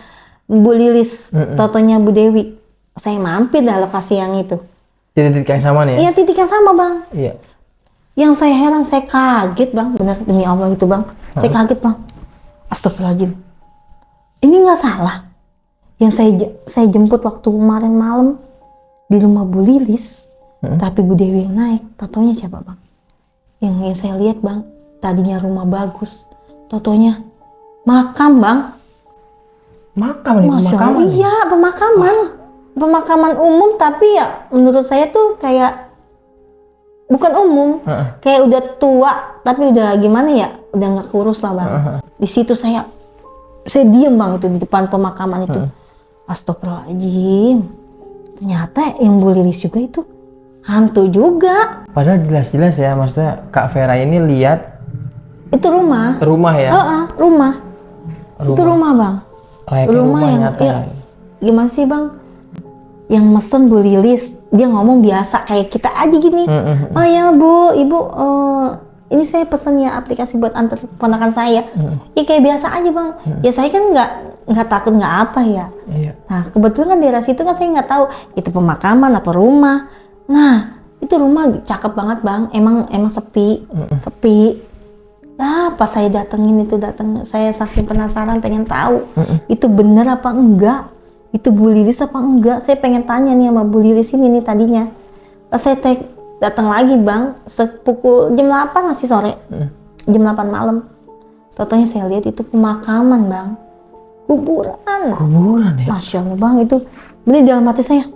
Bu Lilis, totonya Bu Dewi. Saya mampir dah lokasi yang itu. Titik yang sama nih ya? Iya, titik yang sama bang. Iya. Yang saya heran, saya kaget bang, benar demi Allah itu bang. Saya kaget bang. Astagfirullahaladzim. Ini nggak salah. Yang saya jemput waktu kemarin malam di rumah Bu Lilis, tapi Bu Dewi yang naik. Totonya siapa bang? Yang saya lihat bang, tadinya rumah bagus, totonya makam bang. Makam nih, Masya pemakaman. Allah, iya pemakaman. Pemakaman umum, tapi ya menurut saya tuh kayak bukan umum, kayak udah tua tapi udah gimana ya, udah nggak kurus lah bang. Di situ saya diem bang itu di depan pemakaman itu. Astagfirullahaladzim, ternyata yang Bu Lilis juga itu hantu juga. Padahal jelas-jelas ya, maksudnya Kak Vera ini lihat Itu rumah. ya? Rumah. Itu rumah bang. Layaknya rumah yang nyata ya, gimana sih bang? Yang mesen Bu Lilis, dia ngomong biasa kayak kita aja gini. Oh ya Bu, Ibu, ini saya pesen ya aplikasi buat antar ponakan saya. Ya kayak biasa aja bang. Ya saya kan nggak takut nggak apa ya. Iya. Nah kebetulan kan daerah situ kan saya nggak tahu itu pemakaman apa rumah. Nah itu rumah cakep banget bang. Emang sepi, sepi. Nah pas saya datang, saya saking penasaran pengen tahu itu bener apa enggak. Itu Bu Lilis apa enggak? Saya pengen tanya nih sama Bu Lilis ini nih tadinya. Pas saya datang lagi bang, pukul jam 8 masih sore, jam 8 malam. Totonya saya lihat itu pemakaman bang, kuburan. Kuburan ya? Masya Allah bang, itu beli dalam hati saya.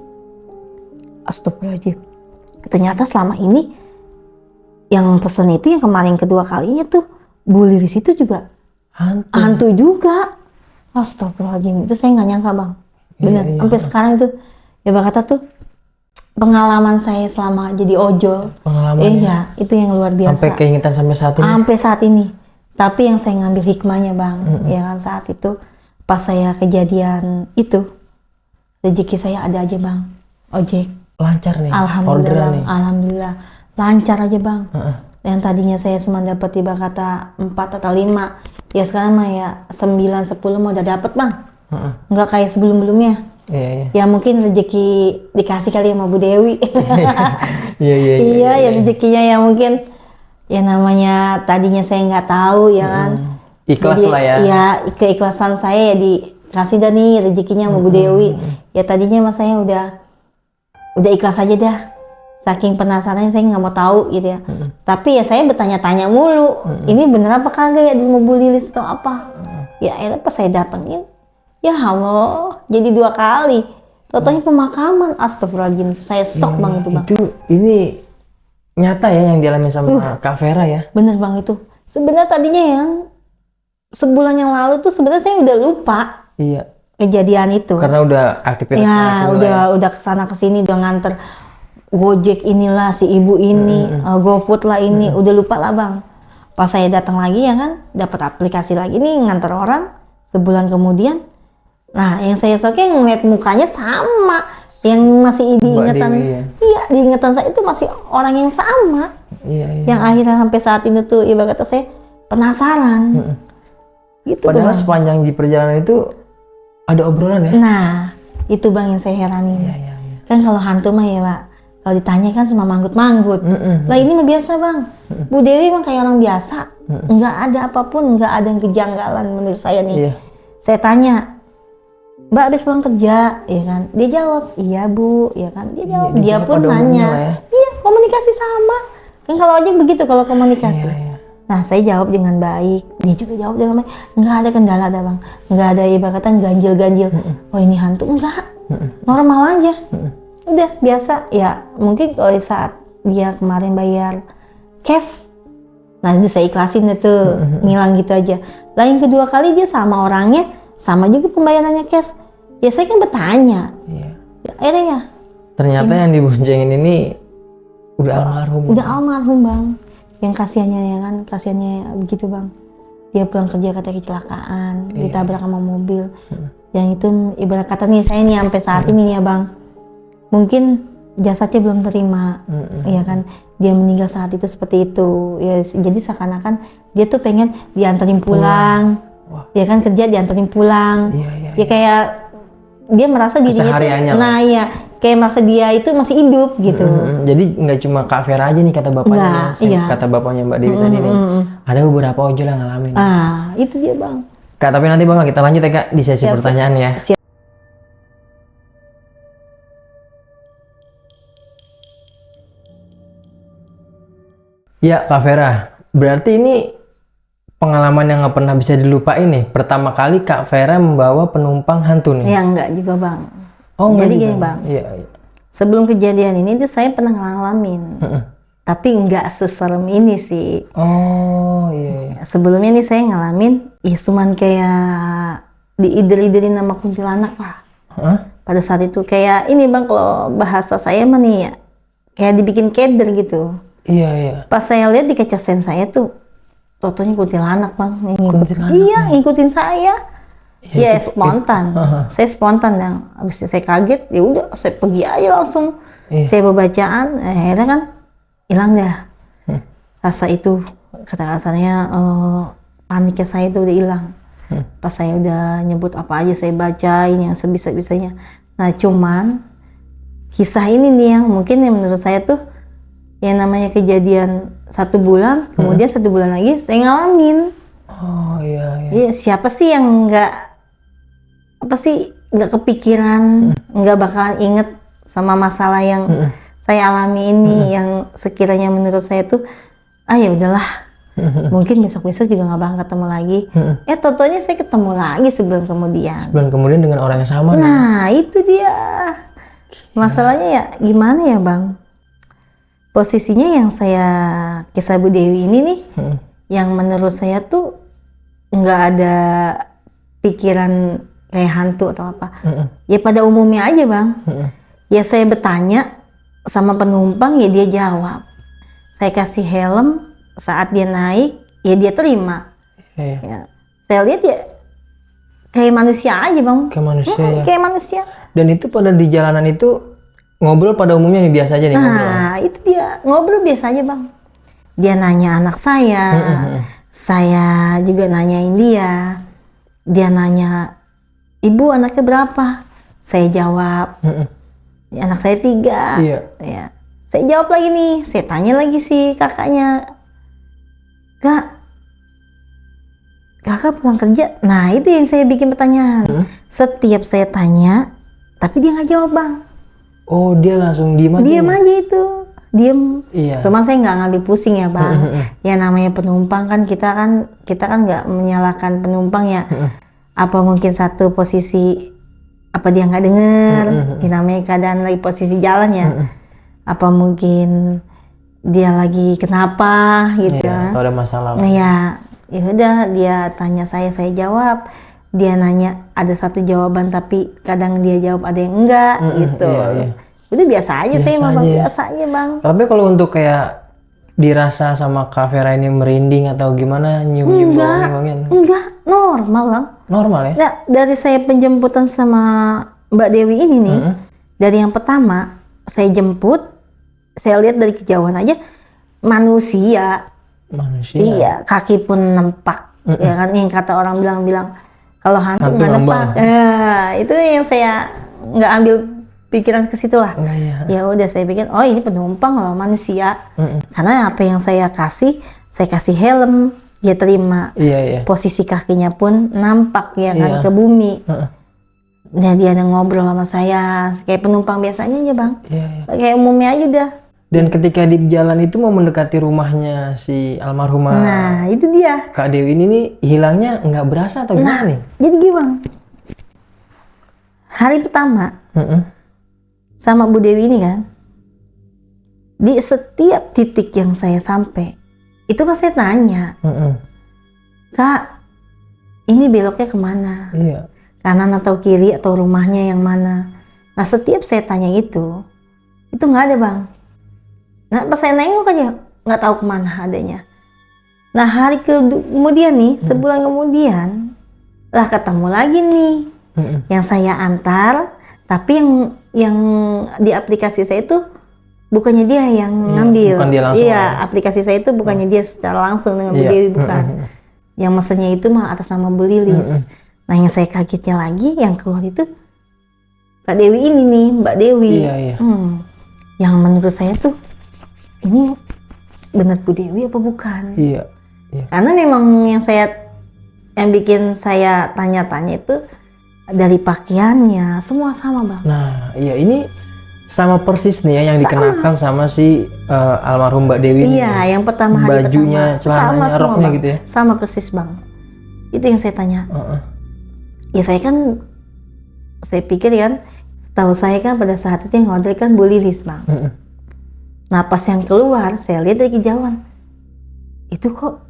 Astagfirullahaladzim. Ternyata selama ini yang pesen itu yang kemarin kedua kalinya tuh Bu Lilis itu juga hantu juga. Astagfirullahaladzim, itu saya nggak nyangka bang. Bener, sampai sekarang itu ya bang kata tuh pengalaman saya selama jadi ojol. Iya, itu yang luar biasa. Sampai keingetan sampai saat ini. Sampai saat ini. Tapi yang saya ngambil hikmahnya bang, ya kan saat itu pas saya kejadian itu rezeki saya ada aja bang, ojek. Lancar nih. Alhamdulillah bang, nih. alhamdulillah lancar aja bang. Yang tadinya saya cuma dapat tiba kata 4 atau 5, ya sekarang mah ya 9, 10 mau udah dapat bang. Nggak kayak sebelum-sebelumnya Iya, iya. Ya mungkin rezeki dikasih kali sama Bu Dewi. Iya, iya, Iya, ya rezekinya ya mungkin ya namanya tadinya saya nggak tahu ya kan. Ikhlas Jadi, lah ya. Ya keikhlasan saya ya dikasih dah nih rezekinya sama Bu Dewi. Ya tadinya mas saya udah ikhlas aja dah. Saking penasarannya saya nggak mau tahu gitu ya. Tapi ya saya bertanya-tanya mulu. Ini bener apa kagak ya di mobil Lilis atau apa? Ya akhirnya pas saya datengin, ya Allah, jadi 2 kali. Totonya pemakaman, astagfirullahaladzim. Saya shock bang itu bang. Itu ini nyata ya yang dialami sama Kak Vera ya. Bener bang itu. Sebenarnya tadinya ya, sebulan yang lalu tuh sebenarnya saya udah lupa Iya. kejadian itu. Karena udah aktivitas Ya udah kesana kesini, udah nganter Gojek inilah si ibu ini, GoFood lah ini, udah lupa lah bang. Pas saya datang lagi ya kan, dapat aplikasi lagi nih nganter orang. Sebulan kemudian, nah yang saya shocking ngeliat mukanya sama, yang masih diingatan, iya diingatan saya itu masih orang yang sama. Iya, iya. Yang akhirnya sampai saat ini tuh ibarat kata saya penasaran. Gitu Padahal tuh, bang. sepanjang di perjalanan itu ada obrolan ya. Nah itu bang yang saya heranin. Iya, iya, iya. Kan kalau hantu mah ya pak, kalau ditanya kan cuma manggut-manggut. Lah ini mah biasa bang. Bu Dewi emang kayak orang biasa. Nggak ada apapun, nggak ada yang kejanggalan menurut saya nih. Iya. Saya tanya, Mbak habis pulang kerja, ya kan? Dia jawab, iya Bu, ya kan? Dia jawab, dia pun nanya. Ya. Iya, komunikasi sama. Kan kalau ojek begitu kalau komunikasi. Iya, iya. Nah, saya jawab dengan baik, dia juga jawab dengan baik. Nggak ada kendala ada bang, nggak ada ibaratnya ganjil-ganjil. Oh ini hantu, enggak, normal aja. Udah biasa, ya mungkin kalau saat dia kemarin bayar cash, nah itu saya ikhlasin itu, ngilang gitu aja. Lah yang kedua kali dia sama orangnya, sama juga pembayarannya cash. Ya saya kan bertanya, Iya. ya, akhirnya ya. Ternyata yang diboncengin ini udah almarhum. Udah almarhum bang. Yang kasihannya ya kan, kasihannya begitu bang. Dia pulang kerja katanya kecelakaan, ditabrak sama mobil. Yang itu ibarat kata nih saya nih sampai saat ini ya bang. Mungkin jasadnya belum terima, ya kan? Dia meninggal saat itu seperti itu. Ya jadi seakan-akan dia tuh pengen dianterin pulang. Ya kan kerja dianterin pulang. Iya, iya. Ya kayak dia merasa dirinya tuh, nah ya kayak merasa dia itu masih hidup gitu. Jadi nggak cuma Kak Vera aja nih kata bapaknya, kata bapaknya Mbak Dewi tadi nih. Ada beberapa ojol yang ngalamin. Ah, itu dia bang. Kak, tapi nanti bakal kita lanjut ya Kak di sesi Siap, pertanyaan ya. Siap. Ya Kak Vera, berarti ini pengalaman yang nggak pernah bisa dilupain nih. Pertama kali Kak Vera membawa penumpang hantu nih. Ya enggak juga bang. Oh, jadi juga. gini bang. Iya. Sebelum kejadian ini tuh saya pernah ngalamin. Tapi enggak seserem ini sih. Oh iya. Sebelumnya nih saya ngalamin, ya cuman kayak diider-iderin sama kuntilanak lah. Pada saat itu kayak ini bang, kalau bahasa saya mah nih ya, kayak dibikin keder gitu. Iya, iya. Pas saya lihat di kaca sen saya tuh, totonya kuntilanak bang. Kuntilanak. Iya, ngikutin saya. Ya itu, spontan. Saya spontan yang habis saya kaget, ya udah saya pergi aja langsung. Iya. Saya bacaan, akhirnya kan hilang dah. Rasa itu, kata-katanya paniknya saya itu udah hilang. Pas saya udah nyebut apa aja saya bacain yang sebisa-bisanya. Nah cuman kisah ini nih yang mungkin yang menurut saya tuh yang namanya kejadian 1 bulan, kemudian 1 bulan lagi saya ngalamin. Oh iya, iya. Ya, siapa sih yang nggak kepikiran, nggak bakalan inget sama masalah yang saya alami ini, yang sekiranya menurut saya tuh ya udahlah, mungkin besok-besok juga nggak bakal ketemu lagi. Totonya saya ketemu lagi sebulan kemudian. Sebulan kemudian dengan orang yang sama. Nah itu dia masalahnya ya, gimana ya bang, posisinya yang saya kisah Bu Dewi ini nih, yang menurut saya tuh nggak ada pikiran kayak hantu atau apa. Ya pada umumnya aja bang. Ya saya bertanya sama penumpang, ya dia jawab. Saya kasih helm, saat dia naik ya dia terima. Ya. Saya lihat ya kayak manusia aja bang. Kayak manusia ya. Kayak manusia. Dan itu pada di jalanan itu ngobrol pada umumnya nih biasa aja nih ngobrol. Nah itu dia, ngobrol biasa aja bang. Dia nanya anak saya, saya juga nanyain dia. Dia nanya, ibu anaknya berapa? Saya jawab. Anak saya 3. Iya. Ya. Saya jawab lagi nih, saya tanya lagi si kakaknya, kakak pulang kerja? Nah itu yang saya bikin pertanyaan. Setiap saya tanya, tapi dia nggak jawab bang. Oh dia langsung diem aja? Diem aja itu, diem. Iya. Cuma saya nggak ngambil pusing ya bang. Ya namanya penumpang kan kita kan nggak menyalahkan penumpang ya. Apa mungkin satu posisi, apa dia nggak denger? Ya, namanya keadaan lagi posisi jalan ya. Apa mungkin dia lagi kenapa gitu iya, kan? atau ada masalah. Ya udah dia tanya saya jawab. Dia nanya ada satu jawaban tapi kadang dia jawab ada yang enggak gitu. Iya. Udah biasa aja Biasa saya mah bang, aja. biasa aja bang. Tapi kalau untuk kayak dirasa sama Kak Vera ini merinding atau gimana, nyium-nyium bawang-bawangnya? Enggak, normal bang. Normal ya? Nah, dari saya penjemputan sama Mbak Dewi ini nih, dari yang pertama saya jemput, saya lihat dari kejauhan aja manusia. Iya, kaki pun nempak. Ya kan yang kata orang bilang kalau hantu nggak nempak. Itu yang saya nggak ambil pikiran ke situ lah. Ya udah saya pikir, oh ini penumpang loh, manusia. Karena apa yang saya kasih helm, dia terima. Iya. Posisi kakinya pun nampak ya kan ke bumi. Dan dia ada ngobrol sama saya kayak penumpang biasanya aja bang. Iya. Kayak umumnya aja udah. Dan ketika di jalan itu mau mendekati rumahnya si almarhumah. Nah itu dia. Kak Dewi ini nih hilangnya nggak berasa atau gimana nih? Jadi gini bang. Hari pertama sama Bu Dewi ini kan, di setiap titik yang saya sampai, itu kan saya tanya, Kak, ini beloknya kemana? Iya. Kanan atau kiri atau rumahnya yang mana? Nah setiap saya tanya itu nggak ada bang. Nah pas saya nengok aja, nggak tahu kemana adanya. Nah hari kemudian nih, sebulan kemudian, lah ketemu lagi nih, yang saya antar, tapi yang di aplikasi saya itu bukannya dia yang ngambil. Bukan dia langsung. Iya, aplikasi saya itu bukannya dia secara langsung dengan Bu Dewi, bukan. Yang mesennya itu mah atas nama Bu Lilis. Nah yang saya kagetnya lagi, yang keluar itu Kak Dewi ini nih, Mbak Dewi. Iya. Yang menurut saya tuh, ini benar Bu Dewi apa bukan? Iya. Karena memang yang bikin saya tanya-tanya itu dari pakaiannya, semua sama bang. Nah, iya ini sama persis nih ya yang dikenakan sama si almarhum Mbak Dewi ini. Iya, yang pertama hari bajunya, pertama. celananya, roknya bang. gitu ya? Sama persis bang. Itu yang saya tanya. Ya saya pikir kan, tahu saya kan pada saat itu yang order kan Bu Lilis bang. Nah pas yang keluar, saya lihat dari kejauhan, itu kok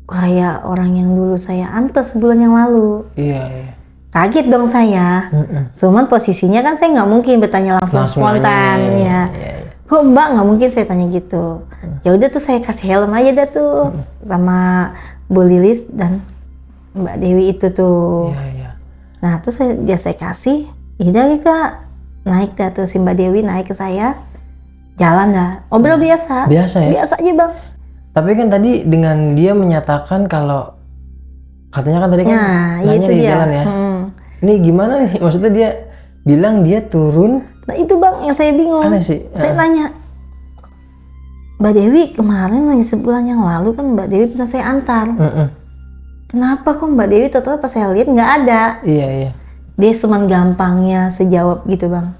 kayak orang yang dulu saya antar sebulan yang lalu. Iya. Kaget dong saya. Cuman posisinya kan saya nggak mungkin bertanya langsung spontan ya. Kok Mbak, nggak mungkin saya tanya gitu. Ya udah tuh saya kasih helm aja dah tuh sama Bu Lilis dan Mbak Dewi itu tuh. Iya. Nah terus saya kasih, ya Kak, naik dah tuh si Mbak Dewi naik ke saya, jalan dah, ngobrol biasa. Biasa ya? Biasa aja bang. Tapi kan tadi dengan dia menyatakan kalau katanya kan tadi kan nanya di jalan ya. Ini gimana nih? Maksudnya dia bilang dia turun. Nah itu bang yang saya bingung. Aneh sih. Saya tanya, Mbak Dewi kemarin lagi sebulan yang lalu kan Mbak Dewi pernah saya antar. Kenapa kok Mbak Dewi total pas saya lihat nggak ada? Iya. Dia cuman gampangnya sejawab gitu bang.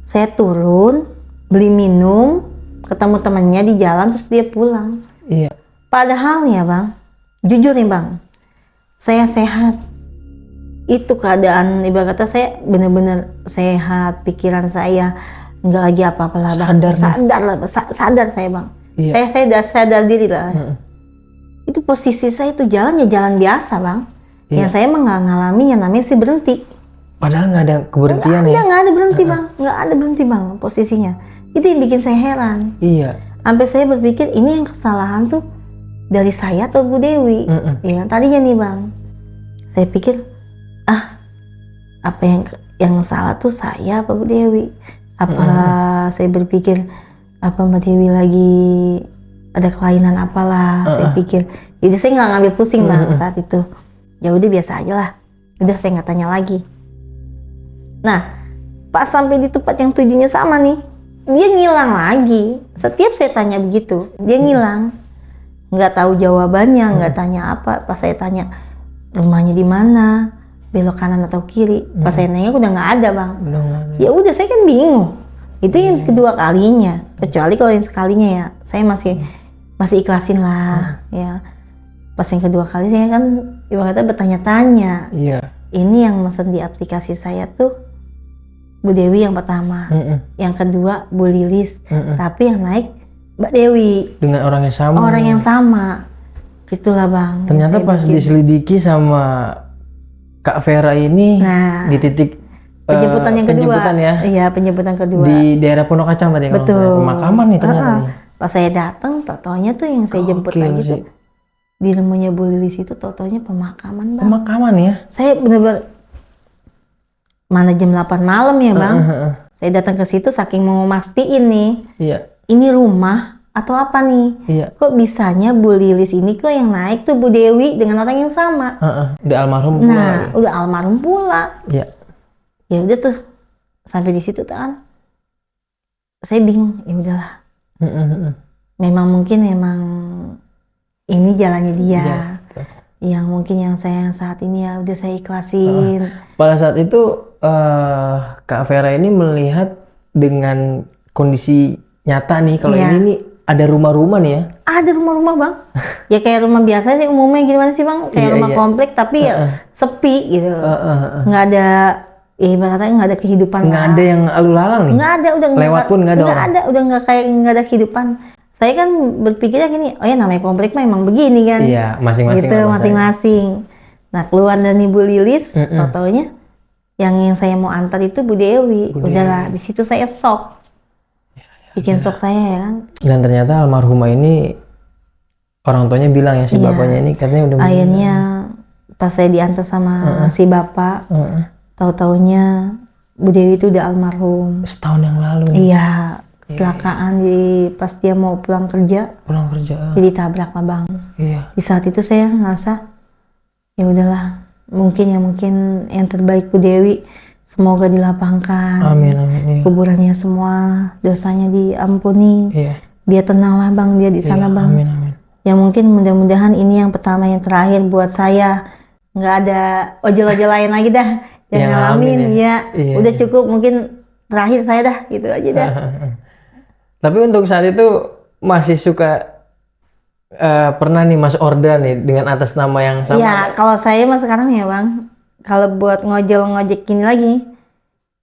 Saya turun, beli minum, ketemu temannya di jalan terus dia pulang. Iya. Padahal ya bang, jujur nih bang, saya sehat. Itu keadaan ibarat kata saya benar-benar sehat, pikiran saya nggak lagi apa-apa lah bang. Sadar saya bang. Iya. Saya udah sadar diri lah. Itu posisi saya itu jalan ya jalan biasa bang. Yang saya emang nggak ngalamin yang namanya sih berhenti. Padahal nggak ada keberhentian ya? Nggak ada berhenti bang, nggak ada berhenti bang posisinya. Itu yang bikin saya heran. Iya. Sampai saya berpikir ini yang kesalahan tuh dari saya atau Bu Dewi. Ya tadinya nih bang, saya pikir apa yang salah tuh saya apa Bu Dewi? Apa saya berpikir apa Mbak Dewi lagi ada kelainan apalah? Saya pikir. Jadi saya nggak ngambil pusing bang saat itu. Ya udah biasa aja lah. Udah saya nggak tanya lagi. Nah Pas sampai di tempat yang tujuannya sama nih, dia ngilang lagi. Setiap saya tanya begitu, dia ngilang. Nggak tahu jawabannya, nggak tanya apa. Pas saya tanya rumahnya di mana, belok kanan atau kiri. Pas saya nanya udah nggak ada bang. Ya udah saya kan bingung. Itu yang kedua kalinya. Kecuali kalau yang sekalinya ya, saya masih ikhlasin lah ya. Pas yang kedua kali saya kan ibaratnya bertanya-tanya. Iya. Ini yang mesen di aplikasi saya tuh Bu Dewi yang pertama, yang kedua Bu Lilis, tapi yang naik Mbak Dewi. Dengan orang yang sama. Orang yang sama. Itulah bang. Ternyata pas diselidiki sama Kak Vera ini di titik penjemputan yang kedua. Penjemputan ya. Iya, penjemputan kedua. Di daerah Pondok Kacang tadi. Betul. Pemakaman nih ternyata. Pas saya datang, tau-taunya tuh yang saya jemput lagi tuh di rumahnya Bu Lilis itu tau-taunya pemakaman bang. Pemakaman ya? Saya bener-bener mana jam 8 malam ya bang. Saya datang ke situ saking mau mastiin nih. Iya. Ini rumah atau apa nih? Iya. Kok bisanya Bu Lilis ini kok yang naik tuh Bu Dewi dengan orang yang sama? Udah almarhum pula. Nah, udah almarhum pula. Iya. Ya udah tuh sampai di situ tuh kan. Saya bingung. Ya udahlah. Memang mungkin ini jalannya dia. Iya. Yang mungkin yang saya saat ini ya udah saya ikhlasin. Pada saat itu Kak Vera ini melihat dengan kondisi nyata nih kalau ini nih ada rumah-rumah nih ya. Ada rumah-rumah bang. Ya kayak rumah biasa sih umumnya gimana sih bang? Kayak rumah komplek tapi ya sepi gitu. Nggak ada, ibaratnya nggak ada kehidupan. Nggak ada yang lalu lalang nih. Nggak ada, udah lewat pun nggak ada orang. Udah nggak ada kehidupan. Saya kan berpikirnya gini, oh ya namanya komplek mah emang begini kan. Iya, masing-masing. Gitu, masing-masing. Nah keluar dari Bu Lilis, tau-taunya yang saya mau antar itu Bu Dewi. Udahlah, di situ saya shock. Bikin shock saya ya kan. Dan ternyata almarhumah ini orang tuanya bilang ya si bapaknya ini katanya udah meninggal. Akhirnya pas saya diantar sama si bapak, tahu-taunya Bu Dewi itu udah almarhum. Setahun yang lalu. Iya, kecelakaan pas dia mau pulang kerja. Jadi tabrak lah bang. Iya. Di saat itu saya ngerasa ya udahlah, mungkin yang terbaik Bu Dewi. Semoga dilapangkan. Amin, amin. Iya. Kuburannya semua dosanya diampuni. Iya. Biar tenang lah bang dia di sana bang. Amin, amin. Ya mungkin mudah-mudahan ini yang pertama yang terakhir buat saya. Nggak ada ojol-ojol lain lagi dah. Yang ngalamin ya. Iya. Udah cukup mungkin terakhir saya dah gitu aja dah. Tapi untuk saat itu masih suka pernah nih mas order nih dengan atas nama yang sama? Ya kalau saya mas sekarang ya bang. Kalau buat ngojek gini lagi,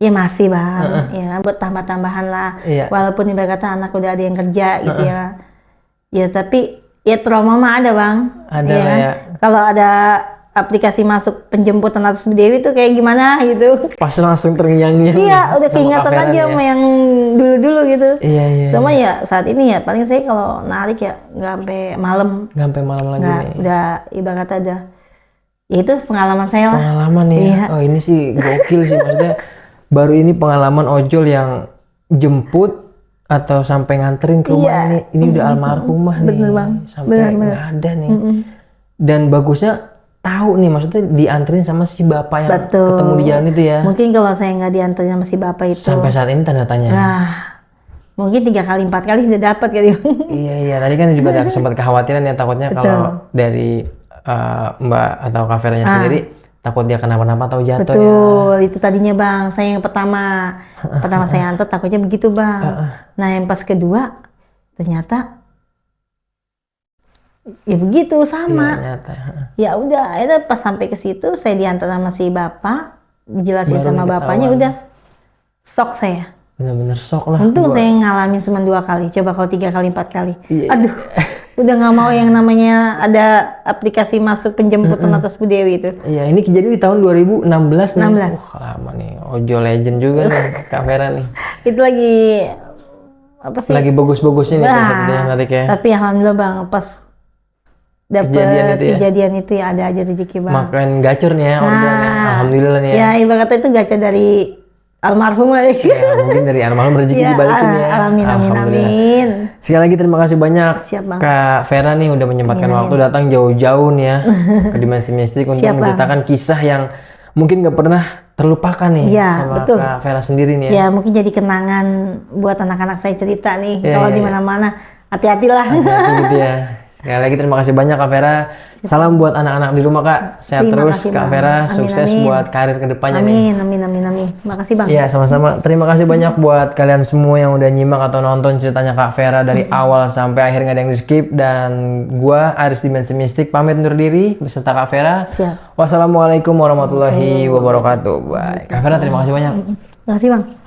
ya masih bang, ya kan buat tambah-tambahan lah. Iya. Walaupun ibarat kata anak udah ada yang kerja gitu ya, ya tapi ya trauma mah ada bang. Ada ya kan? ya. Kalau ada aplikasi masuk penjemputan atas Bu Dewi tuh kayak gimana gitu. Pas langsung terngiang-ngiang. Iya, udah keingatan aja sama yang dulu-dulu gitu. Iya. Sama ya saat ini ya paling saya kalau narik ya nggak sampai malam. Nggak sampai malam lagi. Nggak, udah ibarat kata udah. Ya itu pengalaman saya lah. Pengalaman nih. Iya. Oh ini sih gokil sih maksudnya. Baru ini pengalaman ojol yang jemput atau sampai nganterin ke rumah ini udah almarhumah nih. Bener bang. Sampai nggak ada nih. Dan bagusnya tahu nih maksudnya dianterin sama si bapak yang ketemu di jalan itu ya. Mungkin kalau saya nggak dianterin sama si bapak itu. Sampai saat ini tanda tanya. Nah, mungkin 3 kali 4 kali sudah dapat kali. Iya. Tadi kan juga ada sempat kekhawatiran ya takutnya kalau dari Mbak atau Kak Veranya sendiri takut dia kenapa-napa atau jatuh. Betul, itu tadinya bang. Saya yang pertama saya antar takutnya begitu bang. Nah yang pas kedua ternyata ya begitu sama. Ya udah, akhirnya pas sampai ke situ saya diantar sama si bapak, dijelasin sama bapaknya, udah shock saya. Bener-bener shock lah. Untung saya ngalamin cuma 2 kali. Coba kalau 3 kali 4 kali. Aduh. Udah nggak mau yang namanya ada aplikasi masuk penjemputan atas Bu Dewi itu. Iya, ini kejadian di tahun 2016 nih. 16. Lama nih, ojol legend juga nih Kak Vera nih. Itu lagi apa sih? Lagi bagus-bagusnya nih yang tadi kayak. Tapi alhamdulillah bang, pas dapet kejadian itu ya ada aja rezeki bang. Makan gacor nih ya ordernya. Alhamdulillah nih ya. Ya ibaratnya itu gacor dari almarhum aja. Ya, mungkin dari almarhum rezeki dibalikin ya. Amin. Sekali lagi terima kasih banyak Kak Vera nih udah menyempatkan waktu datang jauh-jauh nih ya ke Dimensi Mistik untuk menceritakan kisah yang mungkin gak pernah terlupakan nih Iya, sama betul. Kak Vera sendiri nih ya. Ya mungkin jadi kenangan buat anak-anak saya cerita nih. Iya, Kalau iya, di iya. mana-mana hati-hatilah. Hati-hati gitu ya. Sekali lagi terima kasih banyak Kak Vera. Salam buat anak-anak di rumah Kak. Sehat Terima terus kasih, Kak Bang. Vera. Amin, Sukses amin. buat karir kedepannya nih. Amin, amin, amin, amin. Makasih Bang. Iya sama-sama. Terima kasih banyak buat kalian semua yang udah nyimak atau nonton ceritanya Kak Vera dari awal sampai akhir, nggak ada yang di skip. Dan gua Aris Dimensi Mistik pamit undur diri beserta Kak Vera. Siap. Wassalamualaikum warahmatullahi wabarakatuh. Bye. Kak Vera terima kasih banyak. Terima kasih Bang.